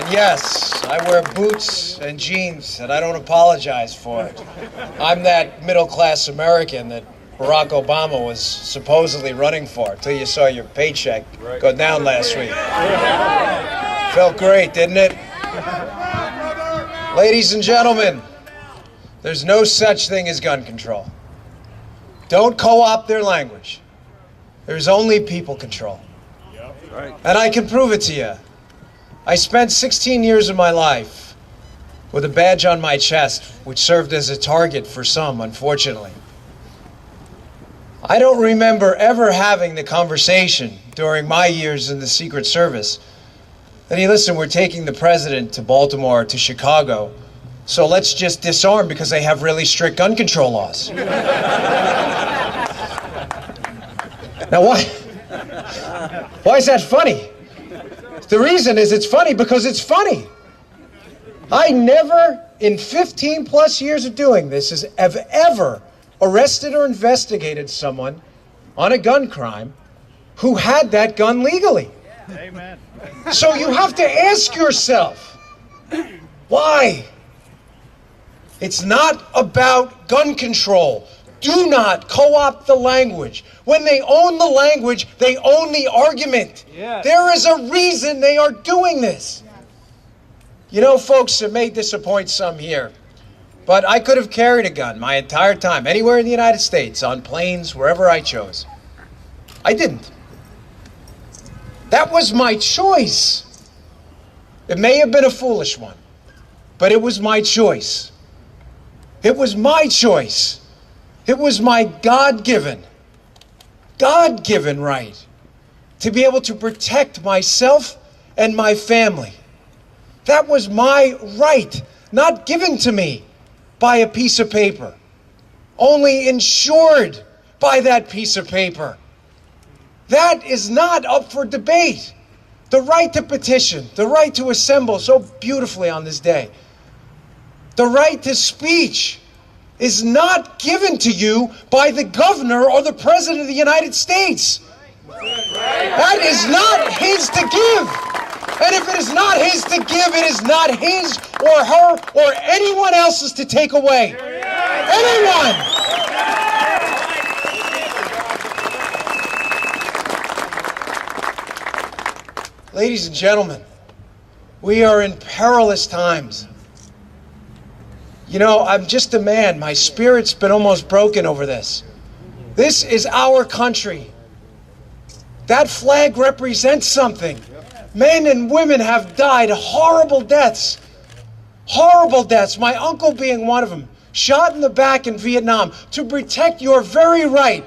And yes, I wear boots and jeans, and I don't apologize for it. I'm that middle-class American that Barack Obama was supposedly running for until you saw your paycheck go down last week. Felt great, didn't it? Ladies and gentlemen, there's no such thing as gun control. Don't co-opt their language. There's only people control. And I can prove it to you. I spent 16 years of my life with a badge on my chest, which served as a target for some, unfortunately. I don't remember ever having the conversation during my years in the Secret Service that, hey, listen, we're taking the president to Baltimore, to Chicago, so let's just disarm because they have really strict gun control laws. Now, why is that funny? The reason is it's funny because it's funny. I never, in 15 plus years of doing this, have ever arrested or investigated someone on a gun crime who had that gun legally. Amen. So you have to ask yourself, why? It's not about gun control. Do not co-opt the language. When they own the language, they own the argument. Yes. There is a reason they are doing this. You know, folks, it may disappoint some here, but I could have carried a gun my entire time, anywhere in the United States, on planes, wherever I chose. I didn't. That was my choice. It may have been a foolish one, but it was my choice. It was my choice. It was my God-given right to be able to protect myself and my family. That was my right, not given to me by a piece of paper, only insured by that piece of paper. That is not up for debate. The right to petition, the right to assemble so beautifully on this day, the right to speech is not given to you by the governor or the president of the United States. That is not his to give. And if it is not his to give, it is not his or her or anyone else's to take away. Anyone! Ladies and gentlemen, we are in perilous times. You know, I'm just a man. My spirit's been almost broken over this. This is our country. That flag represents something. Men and women have died horrible deaths. Horrible deaths. My uncle being one of them. Shot in the back in Vietnam to protect your very right.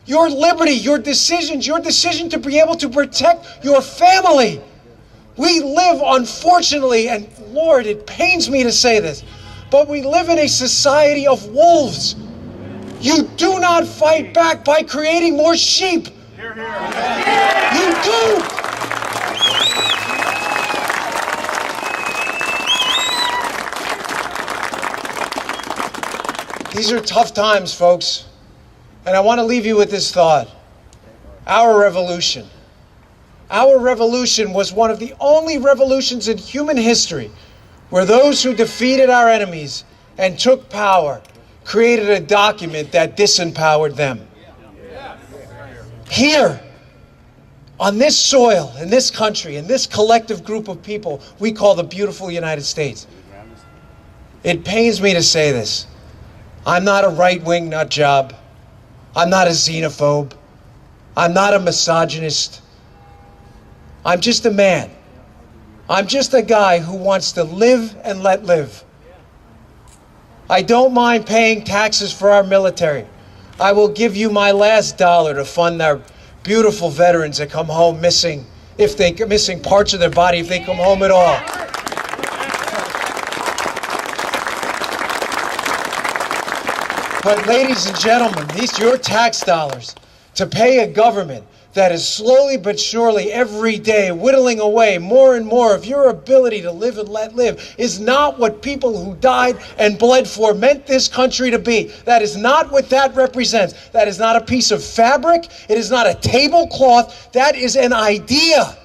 Your liberty, your decision to be able to protect your family. We live, unfortunately, and Lord, it pains me to say this, but we live in a society of wolves. You do not fight back by creating more sheep. Hear, hear. You do. These are tough times, folks. And I want to leave you with this thought. Our revolution was one of the only revolutions in human history where those who defeated our enemies and took power created a document that disempowered them. Here, on this soil, in this country, in this collective group of people we call the beautiful United States, it pains me to say this. I'm not a right-wing nut job. I'm not a xenophobe. I'm not a misogynist. I'm just a man. I'm just a guy who wants to live and let live. I don't mind paying taxes for our military. I will give you my last dollar to fund our beautiful veterans that come home missing parts of their body if they come home at all. But ladies and gentlemen, these are your tax dollars to pay a government that is slowly but surely every day whittling away more and more of your ability to live and let live is not what people who died and bled for meant this country to be. That is not what that represents. That is not a piece of fabric. It is not a tablecloth. That is an idea.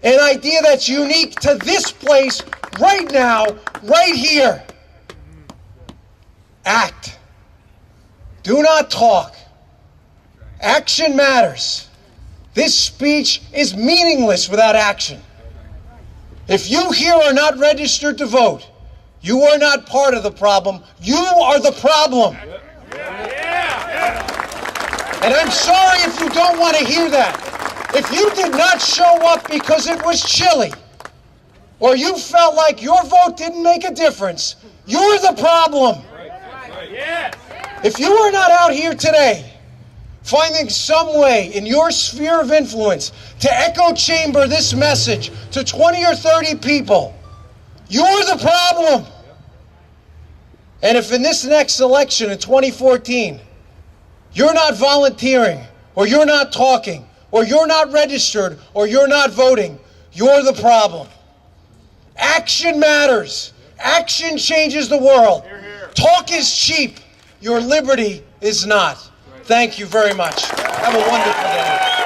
an idea that's unique to this place right now, right here. Act. Do not talk. Action matters. This speech is meaningless without action. If you here are not registered to vote, you are not part of the problem. You are the problem. And I'm sorry if you don't want to hear that. If you did not show up because it was chilly, or you felt like your vote didn't make a difference, you're the problem. If you are not out here today finding some way in your sphere of influence to echo chamber this message to 20 or 30 people, you're the problem. And if in this next election in 2014, you're not volunteering, or you're not talking, or you're not registered, or you're not voting, you're the problem. Action matters. Action changes the world. Talk is cheap. Your liberty is not. Thank you very much. Have a wonderful day.